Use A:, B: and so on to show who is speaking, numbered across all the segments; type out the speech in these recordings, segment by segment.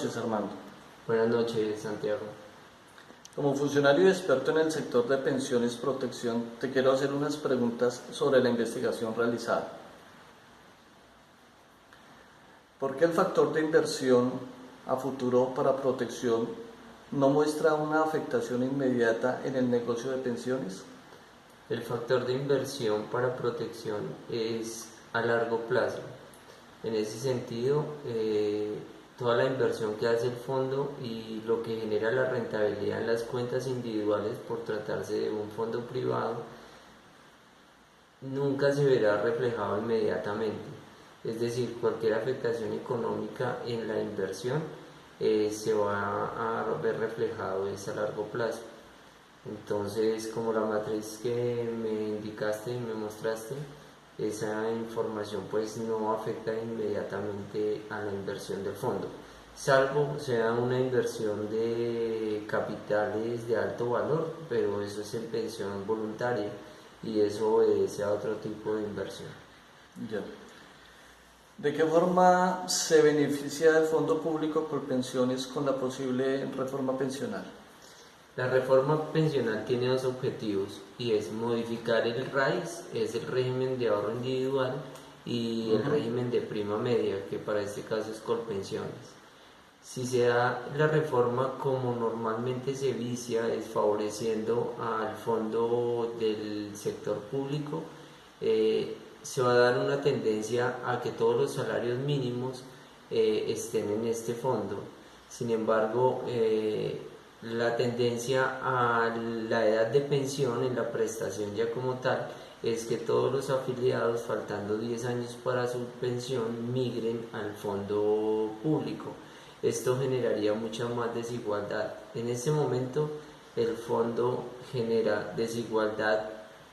A: noches, Armando.
B: Buenas noches, Santiago.
A: Como funcionario y experto en el sector de pensiones y protección, te quiero hacer unas preguntas sobre la investigación realizada. ¿Por qué el factor de inversión a futuro para protección no muestra una afectación inmediata en el negocio de pensiones?
B: El factor de inversión para protección es a largo plazo. En ese sentido, toda la inversión que hace el fondo y lo que genera la rentabilidad en las cuentas individuales por tratarse de un fondo privado nunca se verá reflejado inmediatamente. Es decir, cualquier afectación económica en la inversión se va a ver reflejado es a largo plazo. Entonces, como la matriz que me indicaste y me mostraste, esa información pues no afecta inmediatamente a la inversión del fondo, salvo sea una inversión de capitales de alto valor, pero eso es en pensión voluntaria y eso obedece a otro tipo de inversión.
A: Ya. ¿De qué forma se beneficia el Fondo Público por Pensiones con la posible reforma pensional?
B: La reforma pensional tiene dos objetivos y es modificar el RAIS, es el régimen de ahorro individual, y el régimen de prima media, que para este caso es Colpensiones. Si se da la reforma como normalmente se vicia, es favoreciendo al fondo del sector público, se va a dar una tendencia a que todos los salarios mínimos estén en este fondo. Sin embargo, la tendencia a la edad de pensión en la prestación ya como tal es que todos los afiliados, faltando 10 años para su pensión, migren al fondo público. Esto generaría mucha más desigualdad. En este momento el fondo genera desigualdad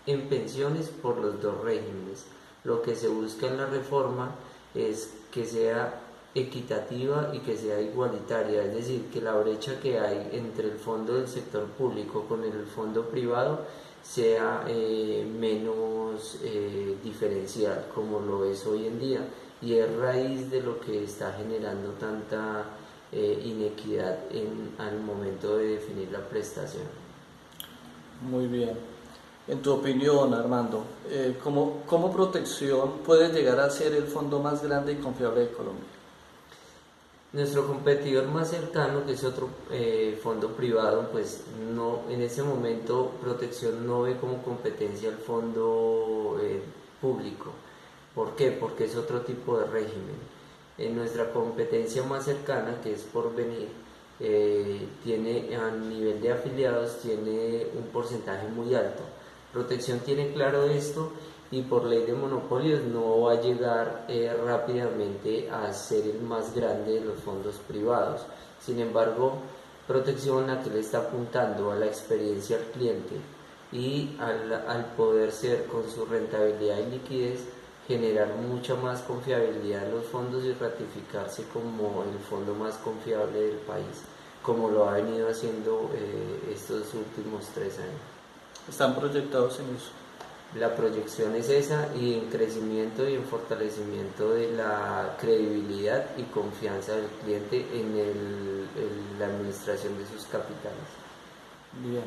B: en pensiones por los dos regímenes. Lo que se busca en la reforma es que sea equitativa y que sea igualitaria, es decir, que la brecha que hay entre el fondo del sector público con el fondo privado sea menos diferencial como lo es hoy en día, y es raíz de lo que está generando tanta inequidad al momento de definir la prestación.
A: Muy bien. En tu opinión, Armando, ¿cómo protección puede llegar a ser el fondo más grande y confiable de Colombia?
B: Nuestro competidor más cercano, que es otro fondo privado, pues no, en ese momento Protección no ve como competencia el fondo público. ¿Por qué? Porque es otro tipo de régimen. En nuestra competencia más cercana, que es Porvenir, tiene a nivel de afiliados tiene un porcentaje muy alto. Protección tiene claro esto y por ley de monopolios no va a llegar rápidamente a ser el más grande de los fondos privados. Sin embargo, Protección a que le está apuntando a la experiencia al cliente y al poder ser con su rentabilidad y liquidez generar mucha más confiabilidad en los fondos y ratificarse como el fondo más confiable del país, como lo ha venido haciendo estos últimos 3 años.
A: ¿Están proyectados en eso?
B: La proyección es esa, y en crecimiento y en fortalecimiento de la credibilidad y confianza del cliente en la administración de sus capitales.
A: Bien.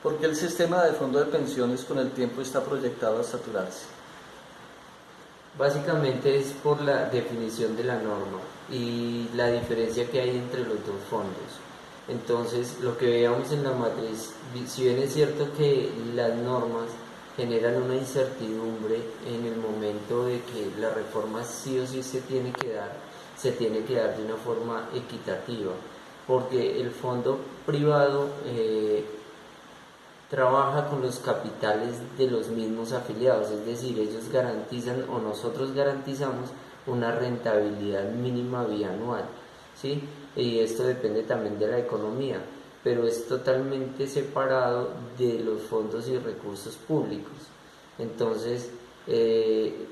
A: ¿Por qué el sistema de fondo de pensiones con el tiempo está proyectado a saturarse?
B: Básicamente es por la definición de la norma y la diferencia que hay entre los dos fondos. Entonces, lo que veíamos en la matriz, si bien es cierto que las normas generan una incertidumbre en el momento de que la reforma sí o sí se tiene que dar de una forma equitativa, porque el fondo privado trabaja con los capitales de los mismos afiliados, es decir, ellos garantizan o nosotros garantizamos una rentabilidad mínima bianual, ¿sí? Y esto depende también de la economía, pero es totalmente separado de los fondos y recursos públicos. Entonces,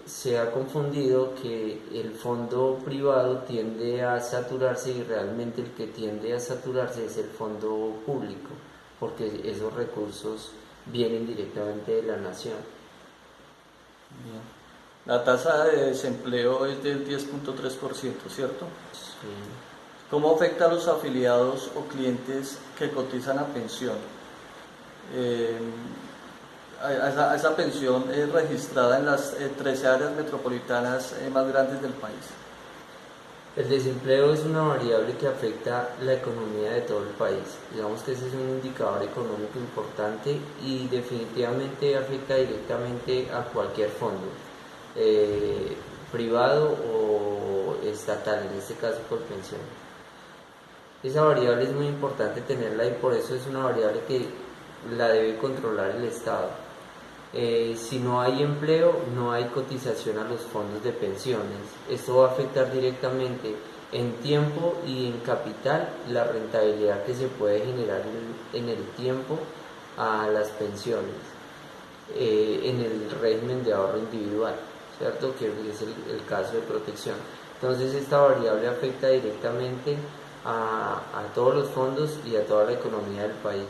B: se ha confundido que el fondo privado tiende a saturarse y realmente el que tiende a saturarse es el fondo público, porque esos recursos vienen directamente de la nación.
A: Bien. La tasa de desempleo es del 10.3%, ¿cierto?
B: Sí.
A: ¿Cómo afecta a los afiliados o clientes que cotizan a pensión? A esa pensión registrada en las 13 áreas metropolitanas más grandes del país.
B: El desempleo es una variable que afecta la economía de todo el país. Digamos que ese es un indicador económico importante y definitivamente afecta directamente a cualquier fondo, privado o estatal, en este caso por pensión. Esa variable es muy importante tenerla y por eso es una variable que la debe controlar el Estado. Si no hay empleo, no hay cotización a los fondos de pensiones. Esto va a afectar directamente en tiempo y en capital la rentabilidad que se puede generar en el tiempo a las pensiones, en el régimen de ahorro individual, ¿cierto? Que es el caso de protección. Entonces esta variable afecta directamente a todos los fondos y a toda la economía del país.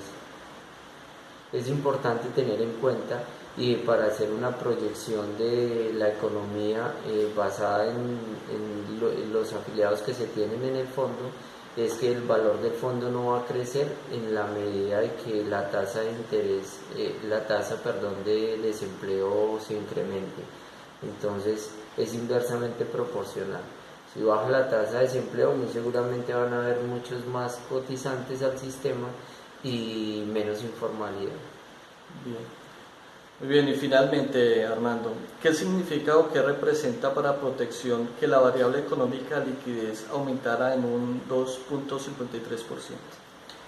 B: Es importante tener en cuenta y para hacer una proyección de la economía basada en los afiliados que se tienen en el fondo, es que el valor del fondo no va a crecer en la medida de que la tasa de interés, de desempleo se incremente. Entonces es inversamente proporcional. Si baja la tasa de desempleo, muy seguramente van a haber muchos más cotizantes al sistema y menos informalidad.
A: Bien. Muy bien, y finalmente, Armando, ¿qué significa o qué representa para protección que la variable económica de liquidez aumentara en un 2.53%?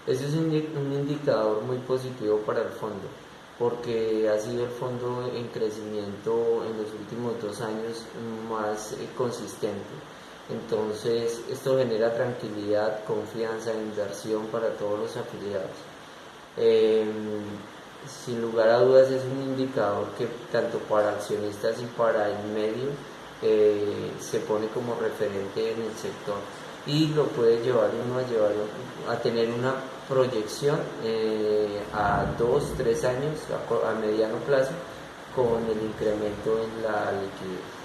B: Ese es un indicador muy positivo para el fondo, porque ha sido el fondo en crecimiento en los últimos 2 años más consistente. Entonces, esto genera tranquilidad, confianza, inversión para todos los afiliados. Sin lugar a dudas es un indicador que tanto para accionistas y para el medio se pone como referente en el sector y lo puede llevar uno a tener una proyección a 2-3 años, a mediano plazo, con el incremento en la liquidez.